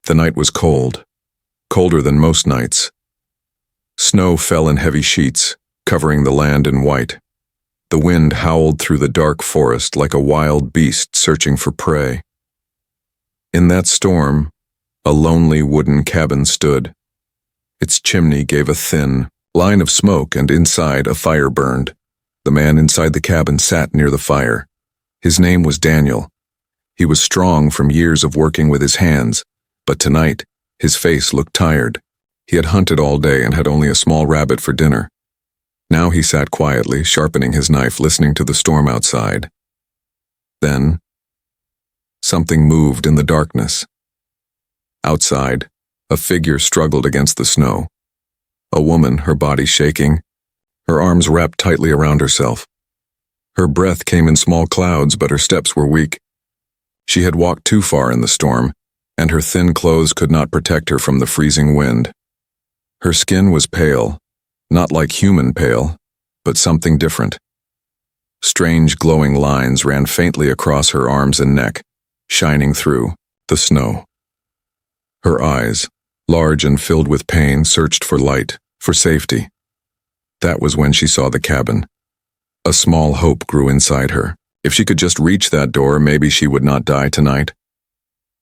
The night was cold, colder than most nights. Snow fell in heavy sheets, covering the land in white. The wind howled through the dark forest like a wild beast searching for prey. In that storm, a lonely wooden cabin stood. Its chimney gave a thin line of smoke, and inside a fire burned. The man inside the cabin sat near the fire. His name was Daniel. He was strong from years of working with his hands, but tonight, his face looked tired. He had hunted all day and had only a small rabbit for dinner. Now he sat quietly, sharpening his knife, listening to the storm outside. Then, something moved in the darkness. Outside, a figure struggled against the snow. A woman, her body shaking, her arms wrapped tightly around herself. Her breath came in small clouds, but her steps were weak. She had walked too far in the storm, and her thin clothes could not protect her from the freezing wind. Her skin was pale, not like human pale, but something different. Strange glowing lines ran faintly across her arms and neck, shining through the snow. Her eyes, large and filled with pain, searched for light, for safety. That was when she saw the cabin. A small hope grew inside her. If she could just reach that door, maybe she would not die tonight.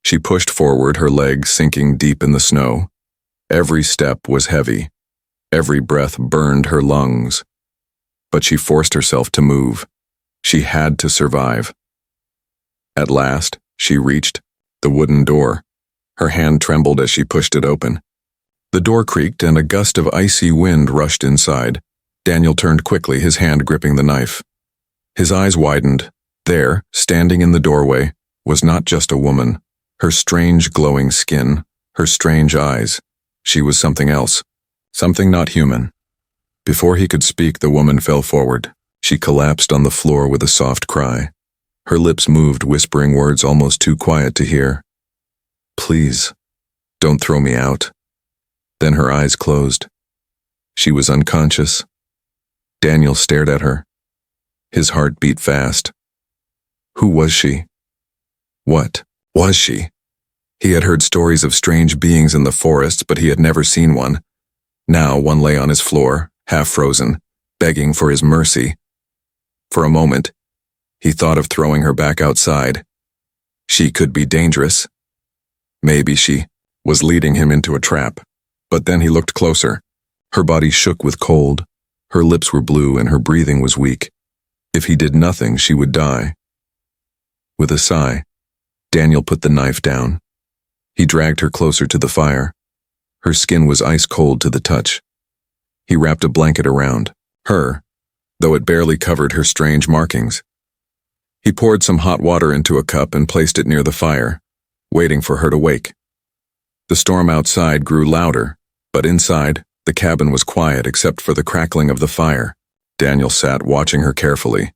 She pushed forward, her legs sinking deep in the snow. Every step was heavy. Every breath burned her lungs. But she forced herself to move. She had to survive. At last, she reached the wooden door. Her hand trembled as she pushed it open. The door creaked and a gust of icy wind rushed inside. Daniel turned quickly, his hand gripping the knife. His eyes widened. There, standing in the doorway, was not just a woman. Her strange glowing skin, her strange eyes. She was something else, something not human. Before he could speak, the woman fell forward. She collapsed on the floor with a soft cry. Her lips moved, whispering words almost too quiet to hear. "Please, don't throw me out." Then her eyes closed. She was unconscious. Daniel stared at her. His heart beat fast. Who was she? What was she? He had heard stories of strange beings in the forests, but he had never seen one. Now one lay on his floor, half frozen, begging for his mercy. For a moment, he thought of throwing her back outside. She could be dangerous. Maybe she was leading him into a trap. But then he looked closer. Her body shook with cold. Her lips were blue and her breathing was weak. If he did nothing, she would die. With a sigh, Daniel put the knife down. He dragged her closer to the fire. Her skin was ice cold to the touch. He wrapped a blanket around her, though it barely covered her strange markings. He poured some hot water into a cup and placed it near the fire, waiting for her to wake. The storm outside grew louder, but inside, the cabin was quiet except for the crackling of the fire. Daniel sat watching her carefully.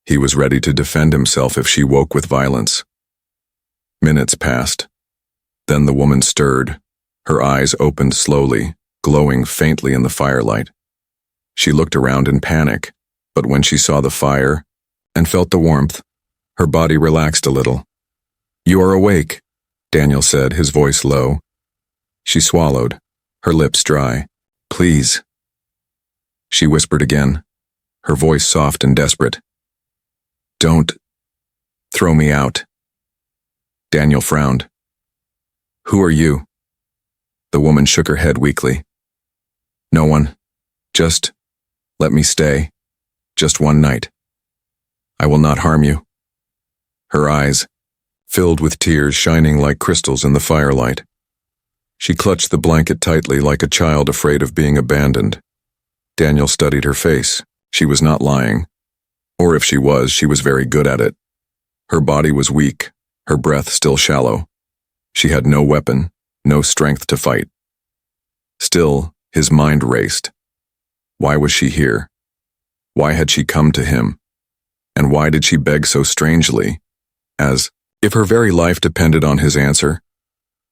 He was ready to defend himself if she woke with violence. Minutes passed. Then the woman stirred. Her eyes opened slowly, glowing faintly in the firelight. She looked around in panic, but when she saw the fire and felt the warmth, her body relaxed a little. "You are awake," Daniel said, his voice low. She swallowed, her lips dry. "Please." She whispered again, her voice soft and desperate. "Don't throw me out." Daniel frowned. "Who are you?" The woman shook her head weakly. "No one. Just let me stay. Just one night. I will not harm you." Her eyes, filled with tears, shining like crystals in the firelight. She clutched the blanket tightly like a child afraid of being abandoned. Daniel studied her face. She was not lying. Or if she was very good at it. Her body was weak, her breath still shallow. She had no weapon, no strength to fight. Still, his mind raced. Why was she here? Why had she come to him? And why did she beg so strangely, as if her very life depended on his answer?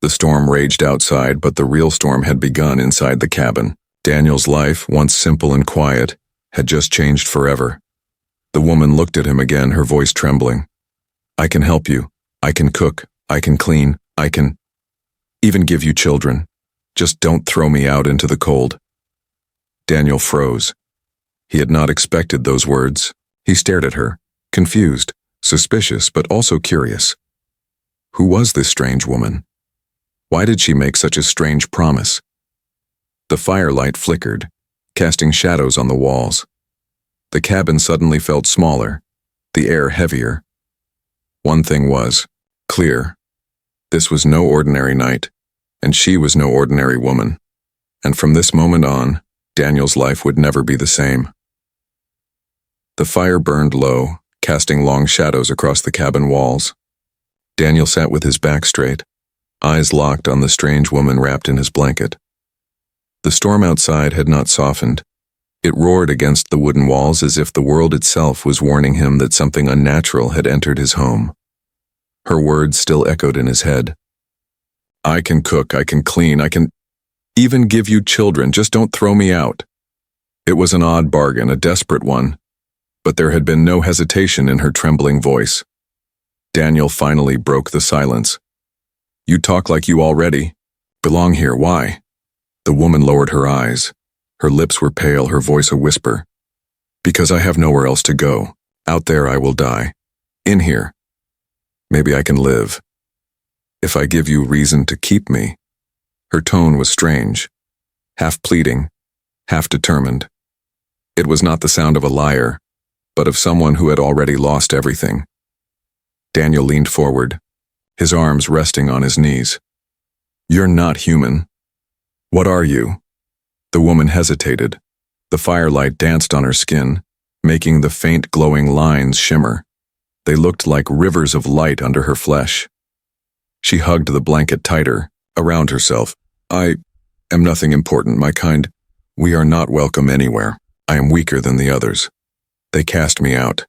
The storm raged outside, but the real storm had begun inside the cabin. Daniel's life, once simple and quiet, had just changed forever. The woman looked at him again, her voice trembling. "I can help you. I can cook. I can clean. I can..." even give you children. Just don't throw me out into the cold." Daniel froze. He had not expected those words. He stared at her, confused, suspicious, but also curious. Who was this strange woman? Why did she make such a strange promise? The firelight flickered, casting shadows on the walls. The cabin suddenly felt smaller, the air heavier. One thing was clear. This was no ordinary night, and she was no ordinary woman. And from this moment on, Daniel's life would never be the same. The fire burned low, casting long shadows across the cabin walls. Daniel sat with his back straight, eyes locked on the strange woman wrapped in his blanket. The storm outside had not softened. It roared against the wooden walls as if the world itself was warning him that something unnatural had entered his home. Her words still echoed in his head. "I can cook, I can clean, I can even give you children, just don't throw me out." It was an odd bargain, a desperate one, but there had been no hesitation in her trembling voice. Daniel finally broke the silence. "You talk like you already belong here, why?" The woman lowered her eyes. Her lips were pale, her voice a whisper. "Because I have nowhere else to go. Out there I will die. In here, maybe I can live. If I give you reason to keep me." Her tone was strange, half pleading, half determined. It was not the sound of a liar, but of someone who had already lost everything. Daniel leaned forward, his arms resting on his knees. "You're not human. What are you?" The woman hesitated. The firelight danced on her skin, making the faint glowing lines shimmer. They looked like rivers of light under her flesh. She hugged the blanket tighter, around herself. "I am nothing important, my kind. We are not welcome anywhere. I am weaker than the others. They cast me out.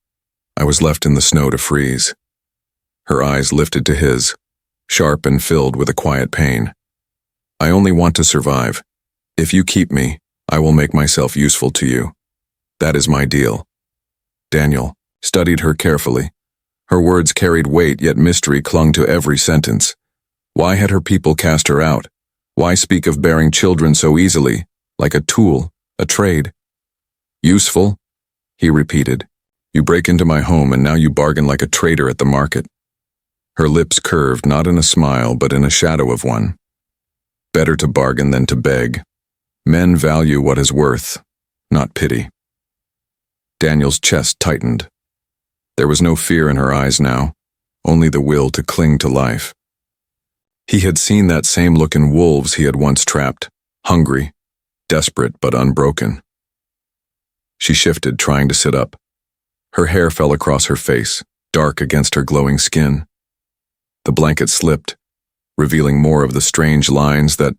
I was left in the snow to freeze." Her eyes lifted to his, sharp and filled with a quiet pain. "I only want to survive. If you keep me, I will make myself useful to you. That is my deal." Daniel studied her carefully. Her words carried weight, yet mystery clung to every sentence. Why had her people cast her out? Why speak of bearing children so easily, like a tool, a trade? "Useful?" he repeated. "You break into my home and now you bargain like a trader at the market." Her lips curved, not in a smile, but in a shadow of one. Better to bargain than to beg. Men value what is worth, not pity. Daniel's chest tightened. There was no fear in her eyes now, only the will to cling to life. He had seen that same look in wolves he had once trapped, hungry, desperate but unbroken. She shifted, trying to sit up. Her hair fell across her face, dark against her glowing skin. The blanket slipped, revealing more of the strange lines that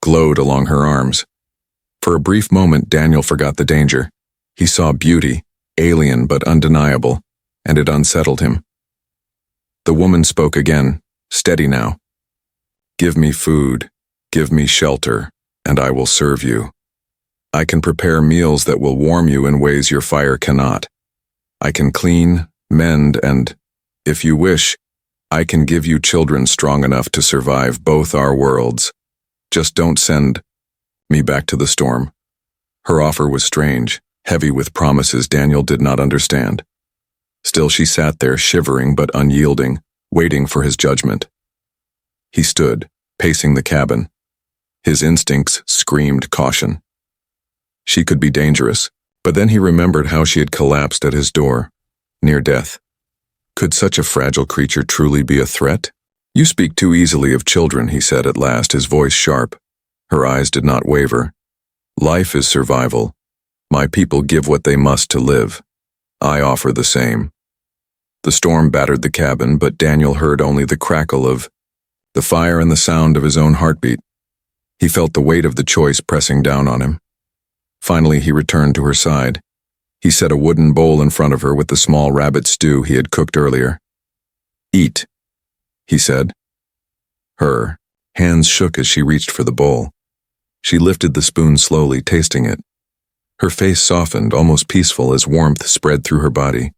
glowed along her arms. For a brief moment, Daniel forgot the danger. He saw beauty, alien but undeniable, and it unsettled him. The woman spoke again, steady now. "Give me food, give me shelter, and I will serve you. I can prepare meals that will warm you in ways your fire cannot. I can clean, mend, and, if you wish, I can give you children strong enough to survive both our worlds. Just don't send me back to the storm." Her offer was strange, heavy with promises Daniel did not understand. Still she sat there, shivering but unyielding, waiting for his judgment. He stood, pacing the cabin. His instincts screamed caution. She could be dangerous, but then he remembered how she had collapsed at his door, near death. Could such a fragile creature truly be a threat? "You speak too easily of children," he said at last, his voice sharp. Her eyes did not waver. "Life is survival. My people give what they must to live. I offer the same." The storm battered the cabin, but Daniel heard only the crackle of the fire and the sound of his own heartbeat. He felt the weight of the choice pressing down on him. Finally, he returned to her side. He set a wooden bowl in front of her with the small rabbit stew he had cooked earlier. "Eat," he said. Her hands shook as she reached for the bowl. She lifted the spoon slowly, tasting it. Her face softened, almost peaceful, as warmth spread through her body.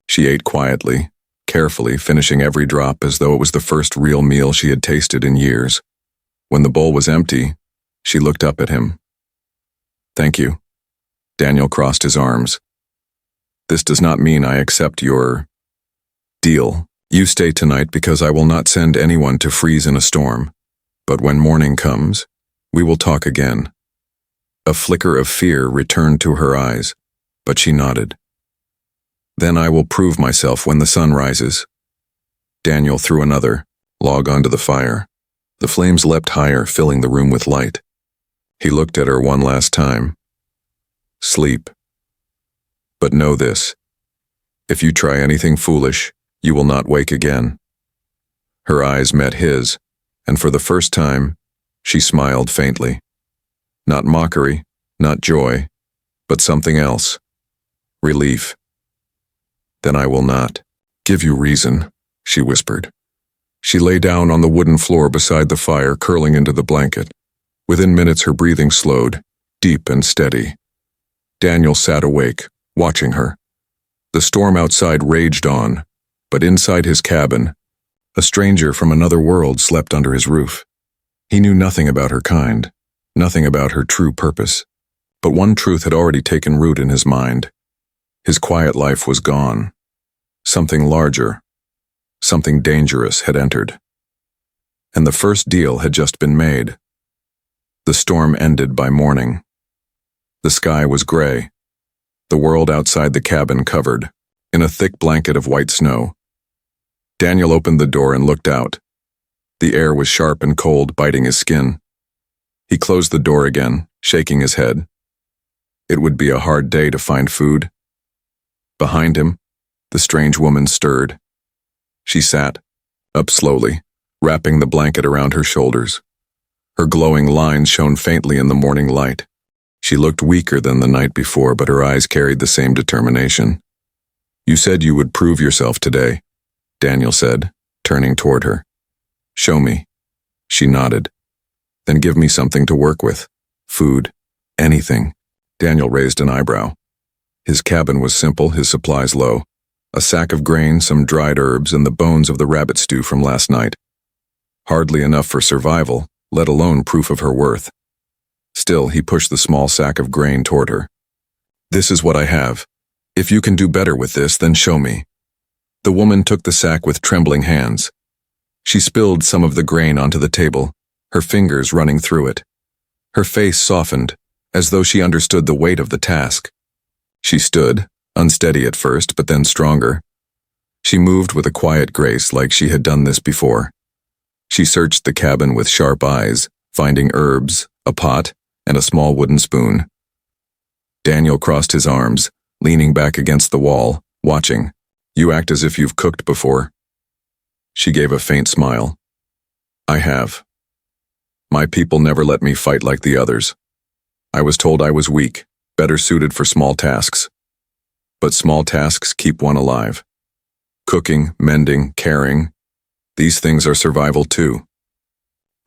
She ate quietly, carefully, finishing every drop as though it was the first real meal she had tasted in years. When the bowl was empty, she looked up at him. "Thank you." Daniel crossed his arms. "This does not mean I accept your deal. You stay tonight because I will not send anyone to freeze in a storm. But when morning comes, we will talk again." A flicker of fear returned to her eyes, but she nodded. "Then I will prove myself when the sun rises." Daniel threw another log onto the fire. The flames leapt higher, filling the room with light. He looked at her one last time. "Sleep. But know this. If you try anything foolish, you will not wake again." Her eyes met his, and for the first time, she smiled faintly. Not mockery, not joy, but something else. Relief. "Then I will not give you reason," she whispered. She lay down on the wooden floor beside the fire, curling into the blanket. Within minutes her breathing slowed, deep and steady. Daniel sat awake, watching her. The storm outside raged on, but inside his cabin, a stranger from another world slept under his roof. He knew nothing about her kind, nothing about her true purpose. But one truth had already taken root in his mind. His quiet life was gone. Something larger, something dangerous had entered. And the first deal had just been made. The storm ended by morning. The sky was gray, the world outside the cabin covered in a thick blanket of white snow. Daniel opened the door and looked out. The air was sharp and cold, biting his skin. He closed the door again, shaking his head. It would be a hard day to find food. Behind him, the strange woman stirred. She sat, up slowly, wrapping the blanket around her shoulders. Her glowing lines shone faintly in the morning light. She looked weaker than the night before, but her eyes carried the same determination. "You said you would prove yourself today," Daniel said, turning toward her. "Show me." She nodded. "Then give me something to work with. Food. Anything." Daniel raised an eyebrow. His cabin was simple, his supplies low. A sack of grain, some dried herbs, and the bones of the rabbit stew from last night. Hardly enough for survival, let alone proof of her worth. Still, he pushed the small sack of grain toward her. "This is what I have. If you can do better with this, then show me." The woman took the sack with trembling hands. She spilled some of the grain onto the table, her fingers running through it. Her face softened, as though she understood the weight of the task. She stood, unsteady at first, but then stronger. She moved with a quiet grace, like she had done this before. She searched the cabin with sharp eyes, finding herbs, a pot, and a small wooden spoon. Daniel crossed his arms, leaning back against the wall, watching. "You act as if you've cooked before." She gave a faint smile. "I have. My people never let me fight like the others. I was told I was weak, better suited for small tasks. But small tasks keep one alive. Cooking, mending, caring, these things are survival too."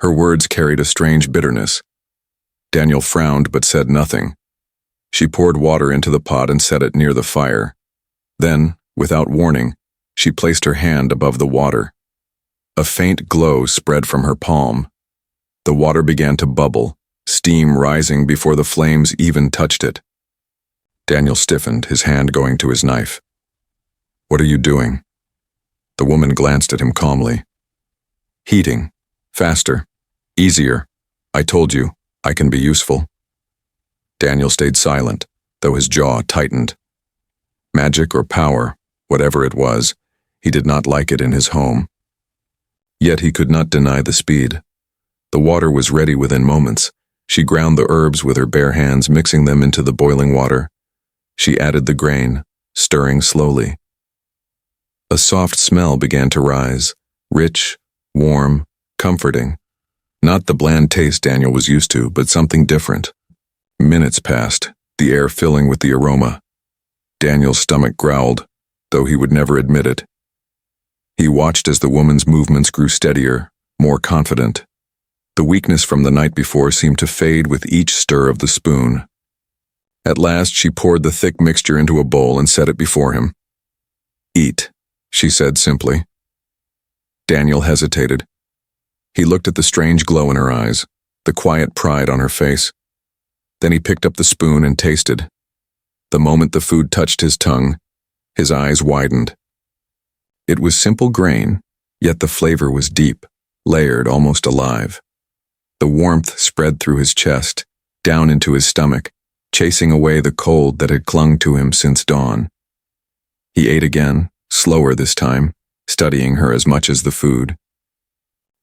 Her words carried a strange bitterness. Daniel frowned but said nothing. She poured water into the pot and set it near the fire. Then, without warning, she placed her hand above the water. A faint glow spread from her palm. The water began to bubble, steam rising before the flames even touched it. Daniel stiffened, his hand going to his knife. "What are you doing?" The woman glanced at him calmly. "Heating. Faster. Easier. I told you, I can be useful." Daniel stayed silent, though his jaw tightened. Magic or power, whatever it was, he did not like it in his home. Yet he could not deny the speed. The water was ready within moments. She ground the herbs with her bare hands, mixing them into the boiling water. She added the grain, stirring slowly. A soft smell began to rise, rich, warm, comforting. Not the bland taste Daniel was used to, but something different. Minutes passed, the air filling with the aroma. Daniel's stomach growled, though he would never admit it. He watched as the woman's movements grew steadier, more confident. The weakness from the night before seemed to fade with each stir of the spoon. At last she poured the thick mixture into a bowl and set it before him. "Eat," she said simply. Daniel hesitated. He looked at the strange glow in her eyes, the quiet pride on her face. Then he picked up the spoon and tasted. The moment the food touched his tongue, his eyes widened. It was simple grain, yet the flavor was deep, layered, almost alive. The warmth spread through his chest, down into his stomach, chasing away the cold that had clung to him since dawn. He ate again, slower this time, studying her as much as the food.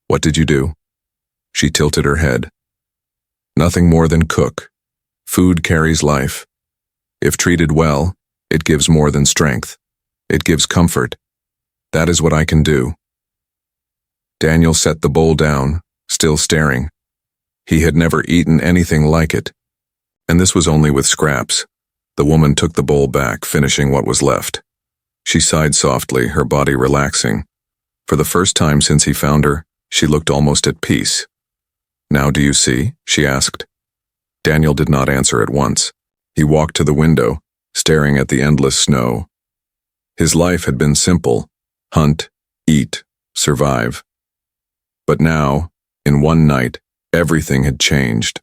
"What did you do?" She tilted her head. "Nothing more than cook. Food carries life. If treated well, it gives more than strength. It gives comfort. That is what I can do." Daniel set the bowl down, still staring. He had never eaten anything like it. And this was only with scraps. The woman took the bowl back, finishing what was left. She sighed softly, her body relaxing. For the first time since he found her, she looked almost at peace. "Now do you see?" she asked. Daniel did not answer at once. He walked to the window, staring at the endless snow. His life had been simple: hunt, eat, survive. But now, in one night, everything had changed.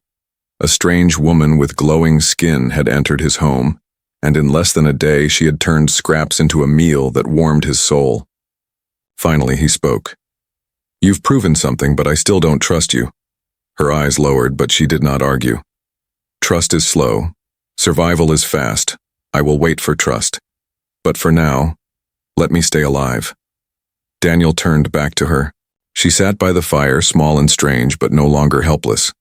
A strange woman with glowing skin had entered his home, and in less than a day she had turned scraps into a meal that warmed his soul. Finally he spoke. "You've proven something, but I still don't trust you." Her eyes lowered, but she did not argue. "Trust is slow. Survival is fast. I will wait for trust. But for now, let me stay alive." Daniel turned back to her. She sat by the fire, small and strange, but no longer helpless.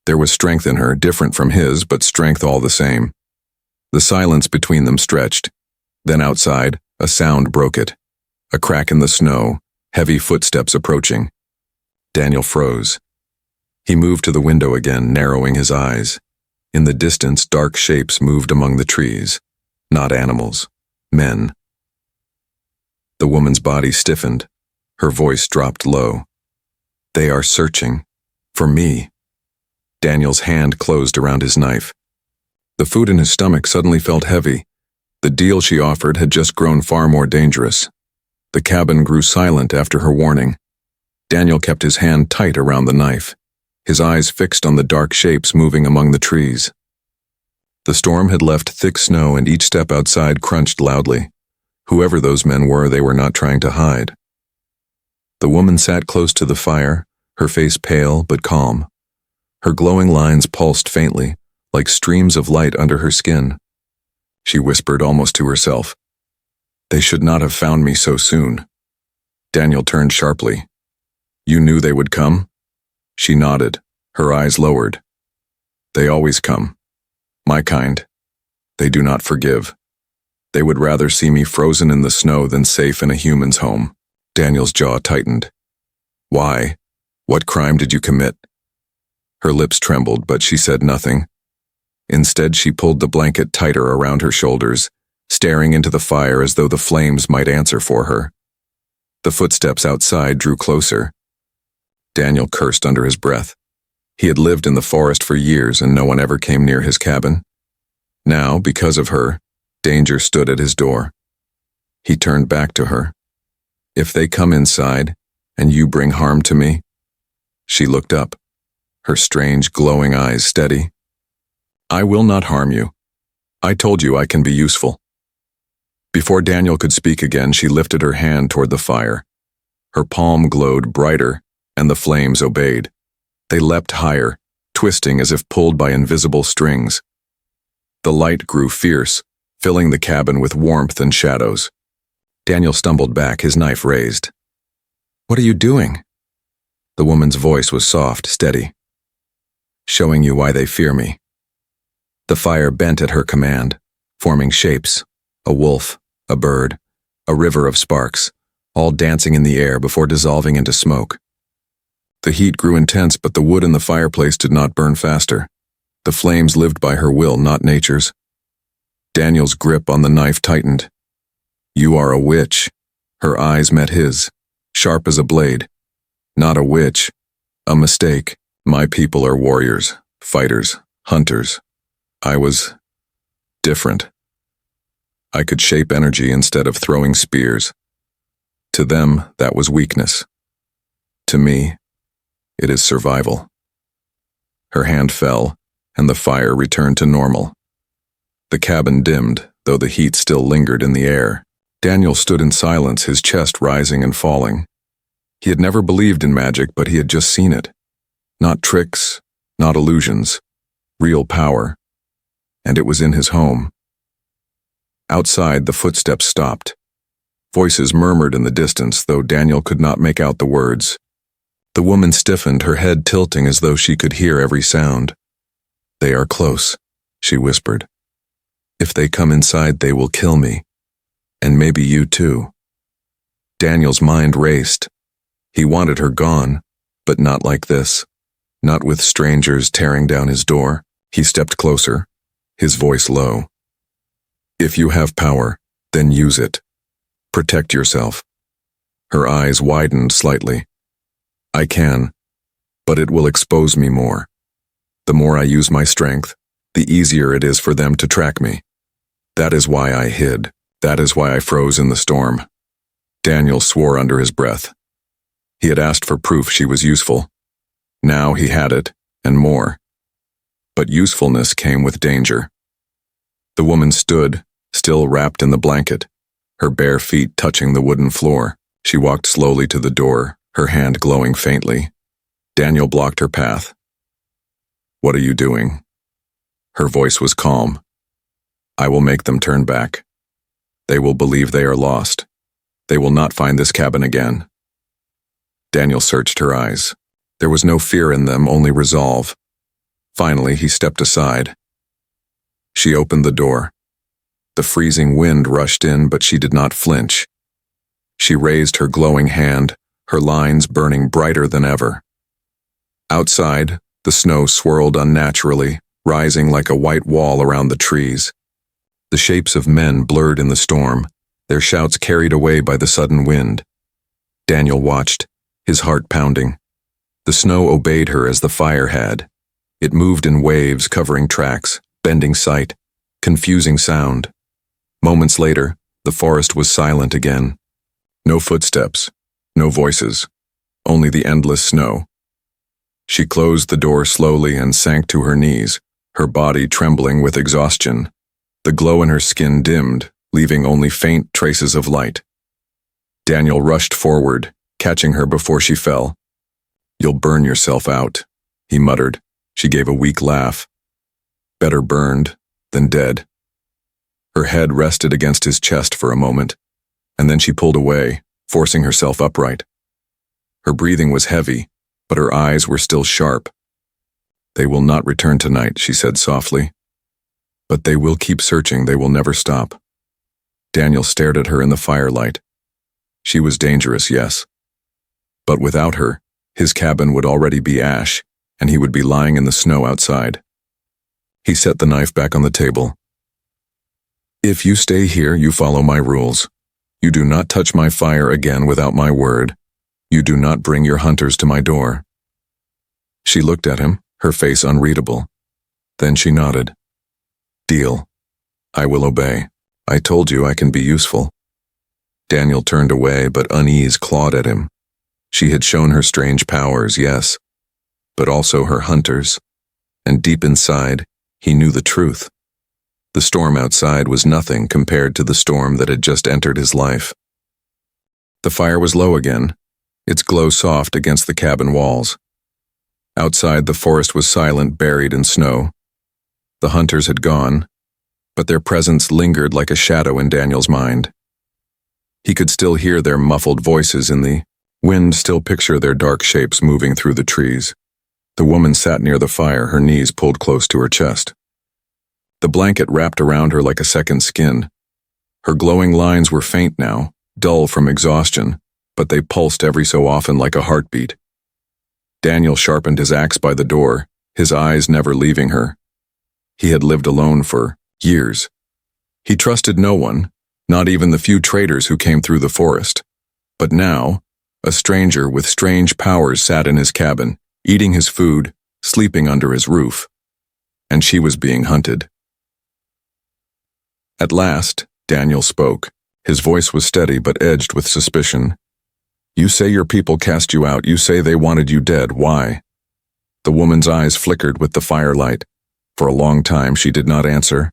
There was strength in her, different from his, but strength all the same. The silence between them stretched. Then outside, a sound broke it. A crack in the snow, heavy footsteps approaching. Daniel froze. He moved to the window again, narrowing his eyes. In the distance, dark shapes moved among the trees. Not animals, men. The woman's body stiffened. Her voice dropped low. "They are searching. For me." Daniel's hand closed around his knife. The food in his stomach suddenly felt heavy. The deal she offered had just grown far more dangerous. The cabin grew silent after her warning. Daniel kept his hand tight around the knife, his eyes fixed on the dark shapes moving among the trees. The storm had left thick snow, and each step outside crunched loudly. Whoever those men were, they were not trying to hide. The woman sat close to the fire, her face pale but calm. Her glowing lines pulsed faintly, like streams of light under her skin. She whispered almost to herself, "They should not have found me so soon." Daniel turned sharply. "You knew they would come?" She nodded, her eyes lowered. "They always come. My kind. They do not forgive. They would rather see me frozen in the snow than safe in a human's home." Daniel's jaw tightened. "Why? What crime did you commit?" Her lips trembled, but she said nothing. Instead, she pulled the blanket tighter around her shoulders, staring into the fire as though the flames might answer for her. The footsteps outside drew closer. Daniel cursed under his breath. He had lived in the forest for years, and no one ever came near his cabin. Now, because of her, danger stood at his door. He turned back to her. "If they come inside, and you bring harm to me?" She looked up, her strange, glowing eyes steady. "I will not harm you. I told you I can be useful." Before Daniel could speak again, she lifted her hand toward the fire. Her palm glowed brighter, and the flames obeyed. They leapt higher, twisting as if pulled by invisible strings. The light grew fierce, filling the cabin with warmth and shadows. Daniel stumbled back, his knife raised. "What are you doing?" The woman's voice was soft, steady. "Showing you why they fear me." The fire bent at her command, forming shapes: a wolf, a bird, a river of sparks, all dancing in the air before dissolving into smoke. The heat grew intense, but the wood in the fireplace did not burn faster. The flames lived by her will, not nature's. Daniel's grip on the knife tightened. "You are a witch." Her eyes met his, sharp as a blade. "Not a witch. A mistake. My people are warriors, fighters, hunters. I was different. I could shape energy instead of throwing spears. To them, that was weakness. To me, It is survival. Her hand fell, and the fire returned to normal. The cabin dimmed, though the heat still lingered in the air. Daniel stood in silence, his chest rising and falling. He had never believed in magic, but he had just seen it. Not tricks, not illusions, real power. And it was in his home. Outside, the footsteps stopped. Voices murmured in the distance, though Daniel could not make out the words. The woman stiffened, her head tilting as though she could hear every sound. "They are close," she whispered. "If they come inside, they will kill me. And maybe you too." Daniel's mind raced. He wanted her gone, but not like this. Not with strangers tearing down his door. He stepped closer, his voice low. "If you have power, then use it. Protect yourself." Her eyes widened slightly. "I can, but it will expose me more. The more I use my strength, the easier it is for them to track me. That is why I hid. That is why I froze in the storm." Daniel swore under his breath. He had asked for proof she was useful. Now he had it, and more. But usefulness came with danger. The woman stood, still wrapped in the blanket, her bare feet touching the wooden floor. She walked slowly to the door, her hand glowing faintly. Daniel blocked her path. "What are you doing?" Her voice was calm. "I will make them turn back. They will believe they are lost. They will not find this cabin again." Daniel searched her eyes. There was no fear in them, only resolve. Finally, he stepped aside. She opened the door. The freezing wind rushed in, but she did not flinch. She raised her glowing hand, her lines burning brighter than ever. Outside, the snow swirled unnaturally, rising like a white wall around the trees. The shapes of men blurred in the storm, their shouts carried away by the sudden wind. Daniel watched, his heart pounding. The snow obeyed her as the fire had. It moved in waves, covering tracks, bending sight, confusing sound. Moments later, the forest was silent again. No footsteps, no voices, only the endless snow. She closed the door slowly and sank to her knees, her body trembling with exhaustion. The glow in her skin dimmed, leaving only faint traces of light. Daniel rushed forward, catching her before she fell. "You'll burn yourself out," he muttered. She gave a weak laugh. Better burned than dead. Her head rested against his chest for a moment, and then she pulled away, forcing herself upright. Her breathing was heavy, but her eyes were still sharp. "They will not return tonight," she said softly. "But they will keep searching, they will never stop." Daniel stared at her in the firelight. She was dangerous, yes. But without her, his cabin would already be ash, and he would be lying in the snow outside. He set the knife back on the table. "If you stay here, you follow my rules. You do not touch my fire again without my word. You do not bring your hunters to my door." She looked at him, her face unreadable. Then she nodded. "Deal. I will obey. I told you I can be useful." Daniel turned away, but unease clawed at him. She had shown her strange powers, yes, but also her hunters, and deep inside, he knew the truth. The storm outside was nothing compared to the storm that had just entered his life. The fire was low again, its glow soft against the cabin walls. Outside, the forest was silent, buried in snow. The hunters had gone, but their presence lingered like a shadow in Daniel's mind. He could still hear their muffled voices in the wind, still picture their dark shapes moving through the trees. The woman sat near the fire, her knees pulled close to her chest. The blanket wrapped around her like a second skin. Her glowing lines were faint now, dull from exhaustion, but they pulsed every so often like a heartbeat. Daniel sharpened his axe by the door, his eyes never leaving her. He had lived alone for years. He trusted no one, not even the few traders who came through the forest. But now, a stranger with strange powers sat in his cabin, eating his food, sleeping under his roof. And she was being hunted. At last, Daniel spoke. His voice was steady but edged with suspicion. You say your people cast you out. You say they wanted you dead. Why? The woman's eyes flickered with the firelight. For a long time she did not answer.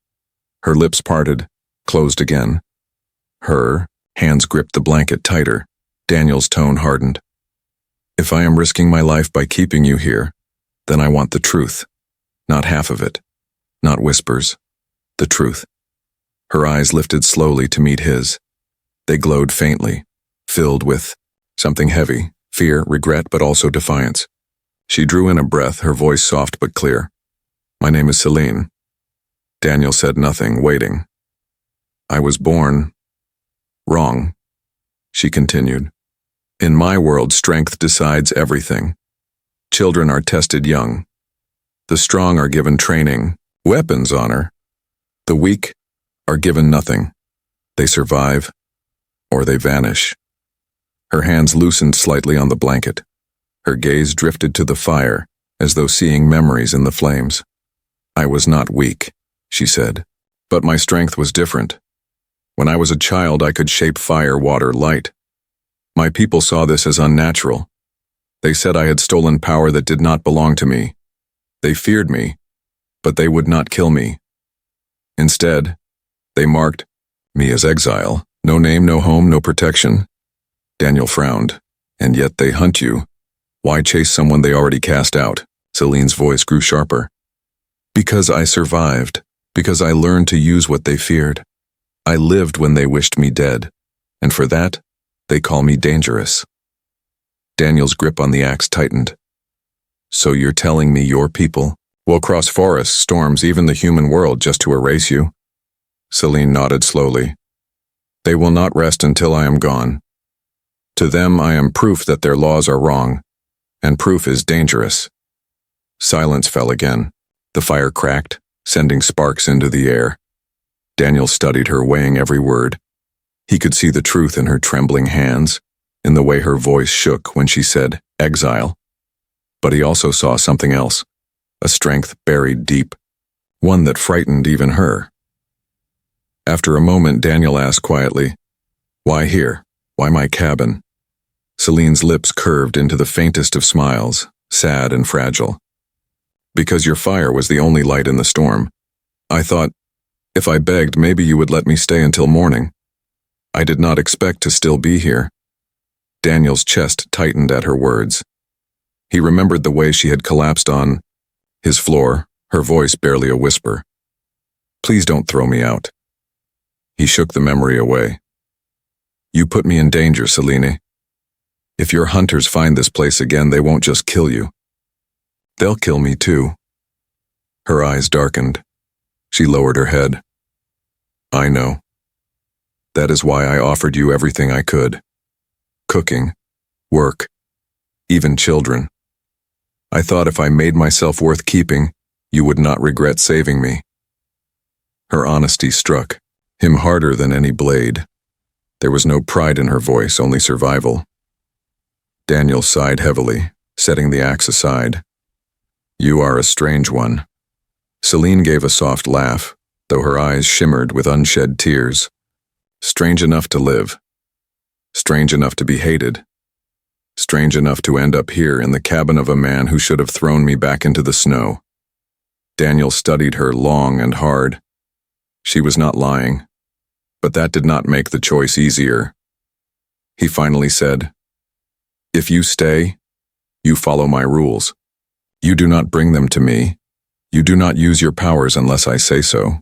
Her lips parted, closed again. Her hands gripped the blanket tighter. Daniel's tone hardened. If I am risking my life by keeping you here, then I want the truth. Not half of it. Not whispers. The truth. Her eyes lifted slowly to meet his. They glowed faintly, filled with something heavy, fear, regret, but also defiance. She drew in a breath, her voice soft but clear. My name is Celine. Daniel said nothing, waiting. I was born wrong, she continued. In my world, strength decides everything. Children are tested young. The strong are given training, weapons, honor. The weak are given nothing. They survive, or they vanish. Her hands loosened slightly on the blanket. Her gaze drifted to the fire, as though seeing memories in the flames. I was not weak, she said, but my strength was different. When I was a child, I could shape fire, water, light. My people saw this as unnatural. They said I had stolen power that did not belong to me. They feared me, but they would not kill me. Instead, they marked me as exile. No name, no home, no protection. Daniel frowned. And yet they hunt you. Why chase someone they already cast out? Celine's voice grew sharper. Because I survived. Because I learned to use what they feared. I lived when they wished me dead. And for that, they call me dangerous. Daniel's grip on the axe tightened. So you're telling me your people will cross forests, storms, even the human world just to erase you? Celine nodded slowly. They will not rest until I am gone. To them, I am proof that their laws are wrong, and proof is dangerous. Silence fell again. The fire cracked, sending sparks into the air. Daniel studied her, weighing every word. He could see the truth in her trembling hands, in the way her voice shook when she said, exile. But he also saw something else, a strength buried deep, one that frightened even her. After a moment, Daniel asked quietly, why here? Why my cabin? Celine's lips curved into the faintest of smiles, sad and fragile. Because your fire was the only light in the storm. I thought, if I begged, maybe you would let me stay until morning. I did not expect to still be here. Daniel's chest tightened at her words. He remembered the way she had collapsed on his floor, her voice barely a whisper. Please don't throw me out. He shook the memory away. You put me in danger, Celine. If your hunters find this place again, they won't just kill you. They'll kill me too. Her eyes darkened. She lowered her head. I know. That is why I offered you everything I could. Cooking, work, even children. I thought if I made myself worth keeping, you would not regret saving me. Her honesty struck him harder than any blade. There was no pride in her voice, only survival. Daniel sighed heavily, setting the axe aside. You are a strange one. Celine gave a soft laugh, though her eyes shimmered with unshed tears. Strange enough to live. Strange enough to be hated. Strange enough to end up here in the cabin of a man who should have thrown me back into the snow. Daniel studied her long and hard. She was not lying, but that did not make the choice easier. He finally said, if you stay, you follow my rules. You do not bring them to me. You do not use your powers unless I say so.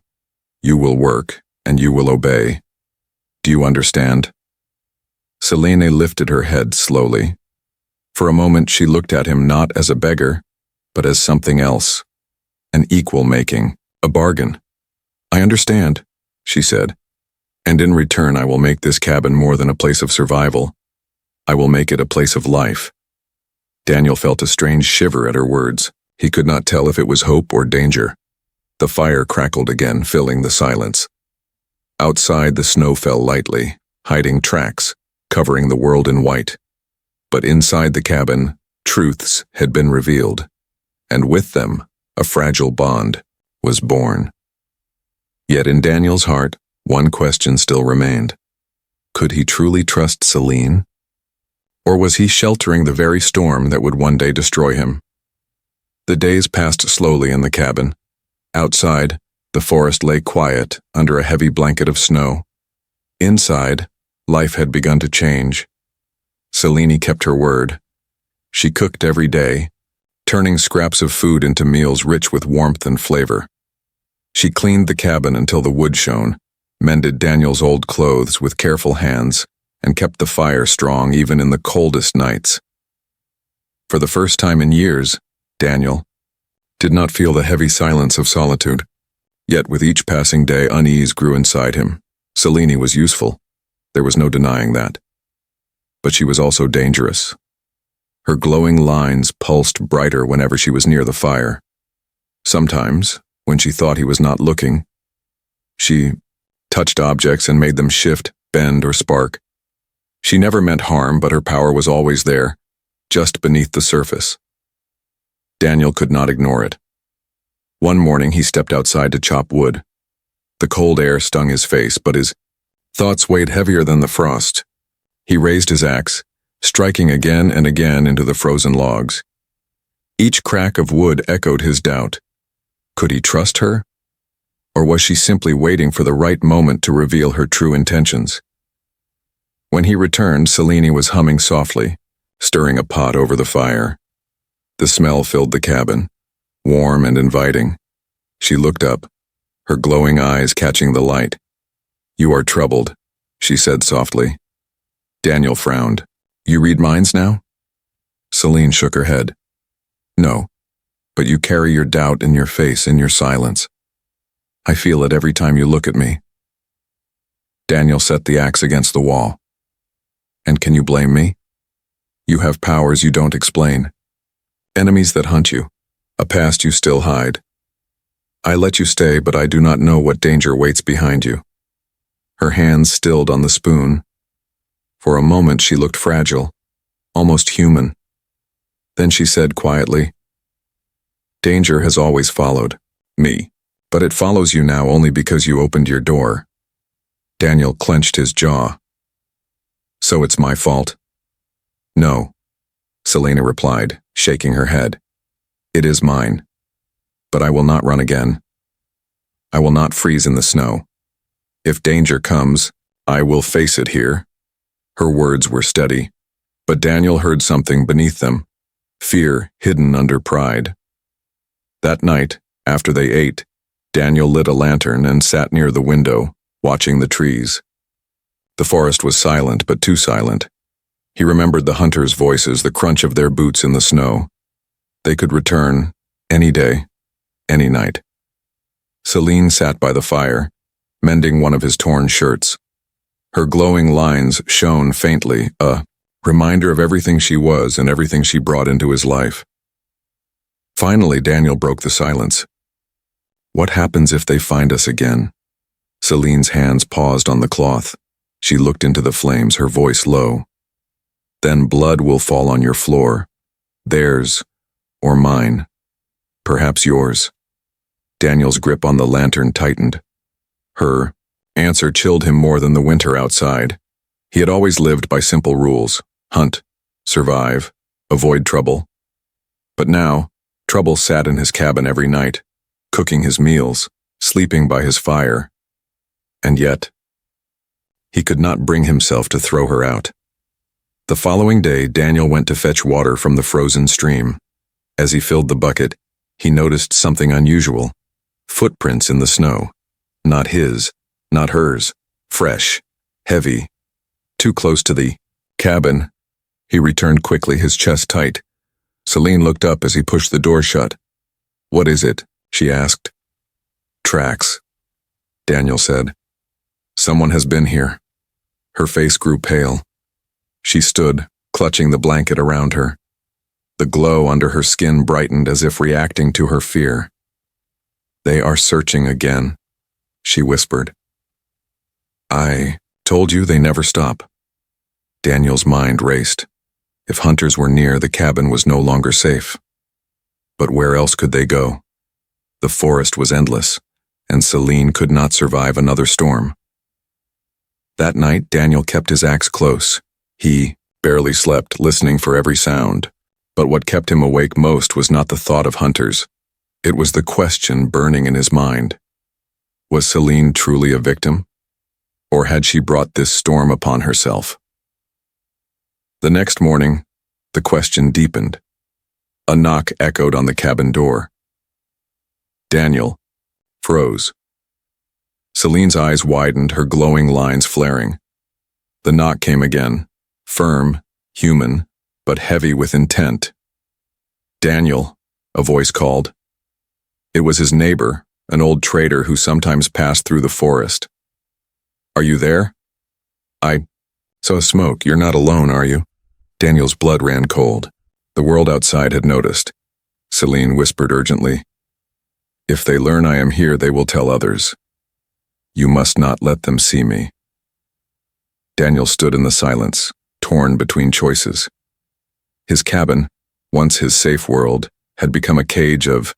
You will work, and you will obey. Do you understand? Celine lifted her head slowly. For a moment she looked at him not as a beggar, but as something else. An equal making, a bargain. I understand, she said. And in return I will make this cabin more than a place of survival. I will make it a place of life. Daniel felt a strange shiver at her words. He could not tell if it was hope or danger. The fire crackled again, filling the silence. Outside, the snow fell lightly, hiding tracks, covering the world in white. But inside the cabin, truths had been revealed, and with them, a fragile bond was born. Yet in Daniel's heart, one question still remained. Could he truly trust Celine? Or was he sheltering the very storm that would one day destroy him? The days passed slowly in the cabin. Outside, the forest lay quiet under a heavy blanket of snow. Inside, life had begun to change. Selene kept her word. She cooked every day, turning scraps of food into meals rich with warmth and flavor. She cleaned the cabin until the wood shone, mended Daniel's old clothes with careful hands, and kept the fire strong even in the coldest nights. For the first time in years, Daniel did not feel the heavy silence of solitude. Yet with each passing day, unease grew inside him. Selene was useful. There was no denying that. But she was also dangerous. Her glowing lines pulsed brighter whenever she was near the fire. Sometimes, when she thought he was not looking, she touched objects and made them shift, bend, or spark. She never meant harm, but her power was always there, just beneath the surface. Daniel could not ignore it. One morning he stepped outside to chop wood. The cold air stung his face, but his thoughts weighed heavier than the frost. He raised his axe, striking again and again into the frozen logs. Each crack of wood echoed his doubt. Could he trust her? Or was she simply waiting for the right moment to reveal her true intentions? When he returned, Selene was humming softly, stirring a pot over the fire. The smell filled the cabin, warm and inviting. She looked up, her glowing eyes catching the light. "You are troubled," she said softly. Daniel frowned. "You read minds now?" Selene shook her head. "No, but you carry your doubt in your face, in your silence. I feel it every time you look at me." Daniel set the axe against the wall. "And can you blame me? You have powers you don't explain. Enemies that hunt you, a past you still hide. I let you stay, but I do not know what danger waits behind you." Her hands stilled on the spoon. For a moment she looked fragile, almost human. Then she said quietly, "Danger has always followed me, but it follows you now only because you opened your door." Daniel clenched his jaw. "So it's my fault?" "No," Selena replied, shaking her head. "It is mine. But I will not run again. I will not freeze in the snow. If danger comes, I will face it here." Her words were steady, but Daniel heard something beneath them, fear hidden under pride. That night, after they ate, Daniel lit a lantern and sat near the window, watching the trees. The forest was silent, but too silent. He remembered the hunters' voices, the crunch of their boots in the snow. They could return any day, any night. Selene sat by the fire, mending one of his torn shirts. Her glowing lines shone faintly, a reminder of everything she was and everything she brought into his life. Finally, Daniel broke the silence. "What happens if they find us again?" Selene's hands paused on the cloth. She looked into the flames, her voice low. "Then blood will fall on your floor. Theirs, or mine. Perhaps yours." Daniel's grip on the lantern tightened. Her answer chilled him more than the winter outside. He had always lived by simple rules: hunt, survive, avoid trouble. But now, trouble sat in his cabin every night, cooking his meals, sleeping by his fire. And yet, he could not bring himself to throw her out. The following day, Daniel went to fetch water from the frozen stream. As he filled the bucket, he noticed something unusual: footprints in the snow. Not his, not hers, fresh, heavy, too close to the cabin. He returned quickly, his chest tight. Selene looked up as he pushed the door shut. "What is it?" she asked. "Tracks," Daniel said. "Someone has been here." Her face grew pale. She stood, clutching the blanket around her. The glow under her skin brightened as if reacting to her fear. "They are searching again," she whispered. "I told you they never stop." Daniel's mind raced. If hunters were near, the cabin was no longer safe. But where else could they go? The forest was endless, and Selene could not survive another storm. That night, Daniel kept his axe close. He barely slept, listening for every sound. But what kept him awake most was not the thought of hunters. It was the question burning in his mind. Was Celine truly a victim? Or had she brought this storm upon herself? The next morning, the question deepened. A knock echoed on the cabin door. Daniel froze. Celine's eyes widened, her glowing lines flaring. The knock came again, firm, human, but heavy with intent. "Daniel," a voice called. It was his neighbor, an old trader who sometimes passed through the forest. "Are you there?" "I saw smoke. You're not alone, are you?" Daniel's blood ran cold. The world outside had noticed. Celine whispered urgently, "If they learn I am here, they will tell others. You must not let them see me." Daniel stood in the silence, torn between choices. His cabin, once his safe world, had become a cage of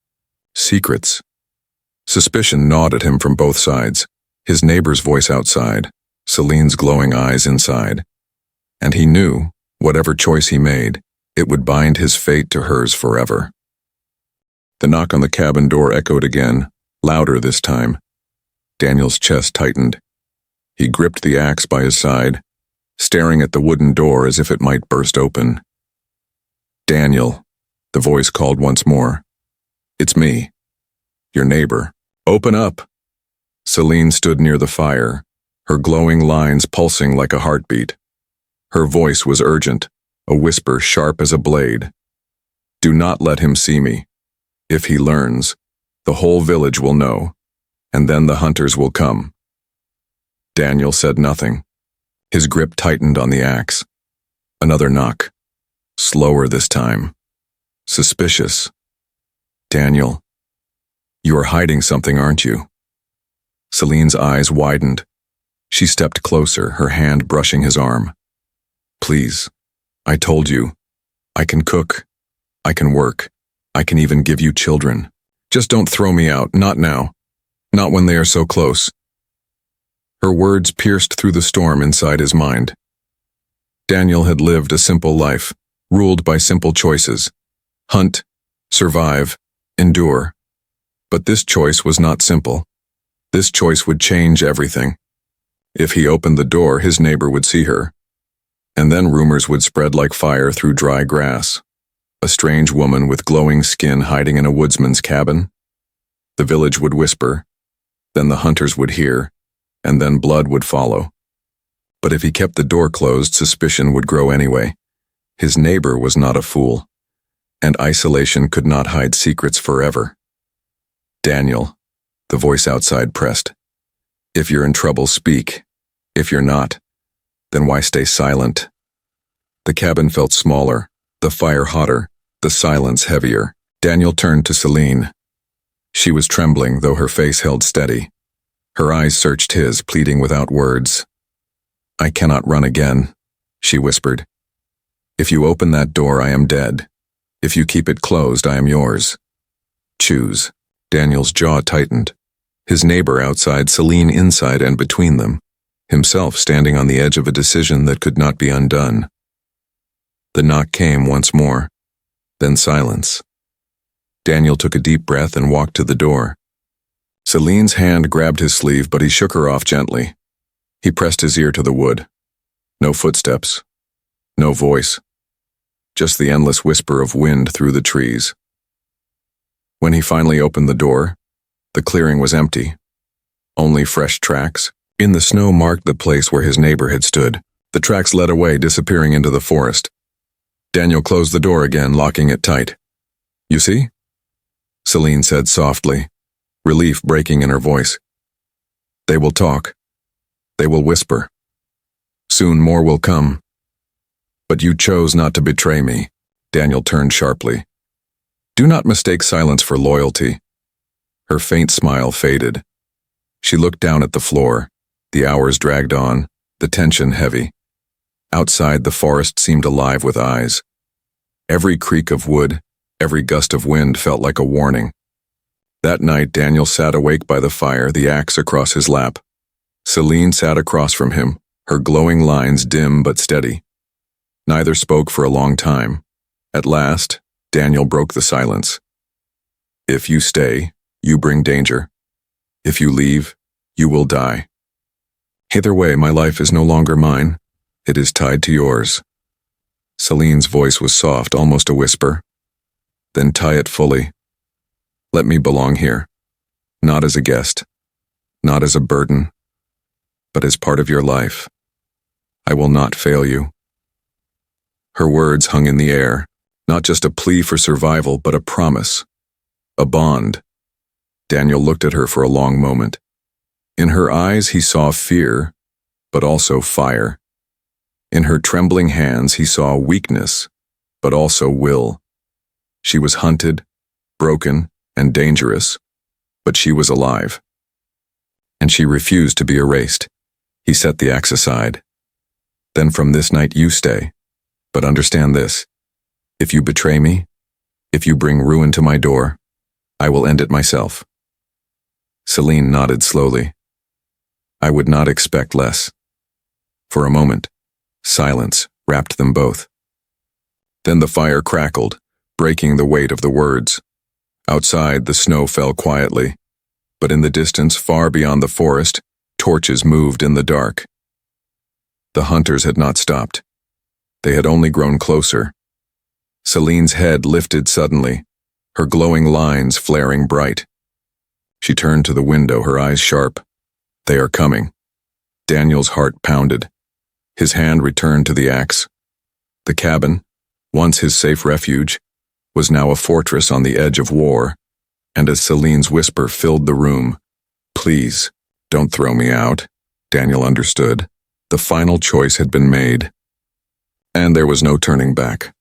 secrets. Suspicion gnawed at him from both sides, his neighbor's voice outside, Celine's glowing eyes inside. And he knew, whatever choice he made, it would bind his fate to hers forever. The knock on the cabin door echoed again, louder this time. Daniel's chest tightened. He gripped the axe by his side, staring at the wooden door as if it might burst open. "Daniel," the voice called once more. "It's me, your neighbor. Open up." Celine stood near the fire, her glowing lines pulsing like a heartbeat. Her voice was urgent, a whisper sharp as a blade. "Do not let him see me. If he learns, the whole village will know, and then the hunters will come." Daniel said nothing. His grip tightened on the axe. Another knock. Slower this time. Suspicious. "Daniel, you are hiding something, aren't you?" Celine's eyes widened. She stepped closer, her hand brushing his arm. "Please, I told you. I can cook. I can work. I can even give you children. Just don't throw me out, not now. Not when they are so close." Her words pierced through the storm inside his mind. Daniel had lived a simple life, ruled by simple choices. Hunt, survive, endure. But this choice was not simple. This choice would change everything. If he opened the door, his neighbor would see her. And then rumors would spread like fire through dry grass. A strange woman with glowing skin hiding in a woodsman's cabin. The village would whisper. Then the hunters would hear, and then blood would follow. But if he kept the door closed, suspicion would grow anyway. His neighbor was not a fool, and isolation could not hide secrets forever. "Daniel," the voice outside pressed. "If you're in trouble, speak. If you're not, then why stay silent?" The cabin felt smaller, the fire hotter, the silence heavier. Daniel turned to Celine. She was trembling, though her face held steady. Her eyes searched his, pleading without words. "I cannot run again," she whispered. "If you open that door, I am dead. If you keep it closed, I am yours. Choose." Daniel's jaw tightened. His neighbor outside, Celine inside and between them, himself standing on the edge of a decision that could not be undone. The knock came once more, then silence. Daniel took a deep breath and walked to the door. Celine's hand grabbed his sleeve, but he shook her off gently. He pressed his ear to the wood. No footsteps. No voice. Just the endless whisper of wind through the trees. When he finally opened the door, the clearing was empty. Only fresh tracks. In the snow marked the place where his neighbor had stood. The tracks led away, disappearing into the forest. Daniel closed the door again, locking it tight. "You see?" Celine said softly, relief breaking in her voice. "They will talk. They will whisper. Soon more will come. But you chose not to betray me." Daniel turned sharply. "Do not mistake silence for loyalty." Her faint smile faded. She looked down at the floor. The hours dragged on, the tension heavy. Outside, the forest seemed alive with eyes. Every creak of wood, every gust of wind felt like a warning. That night, Daniel sat awake by the fire, the axe across his lap. Celine sat across from him, her glowing lines dim but steady. Neither spoke for a long time. At last, Daniel broke the silence. If you stay, you bring danger. If you leave, you will die. Either way, my life is no longer mine. It is tied to yours. Celine's voice was soft, almost a whisper. Then tie it fully. Let me belong here. Not as a guest. Not as a burden. But as part of your life. I will not fail you. Her words hung in the air, not just a plea for survival, but a promise. A bond. Daniel looked at her for a long moment. In her eyes he saw fear, but also fire. In her trembling hands he saw weakness, but also will. She was hunted, broken, and dangerous, but she was alive. And she refused to be erased. He set the axe aside. Then from this night you stay. But understand this. If you betray me, if you bring ruin to my door, I will end it myself. Celine nodded slowly. I would not expect less. For a moment, silence wrapped them both. Then the fire crackled, breaking the weight of the words. Outside, the snow fell quietly, but in the distance, far beyond the forest, torches moved in the dark. The hunters had not stopped. They had only grown closer. Celine's head lifted suddenly, her glowing lines flaring bright. She turned to the window, her eyes sharp. They are coming. Daniel's heart pounded. His hand returned to the axe. The cabin, once his safe refuge, was now a fortress on the edge of war, and as Celine's whisper filled the room, "Please, don't throw me out," Daniel understood. The final choice had been made, and there was no turning back.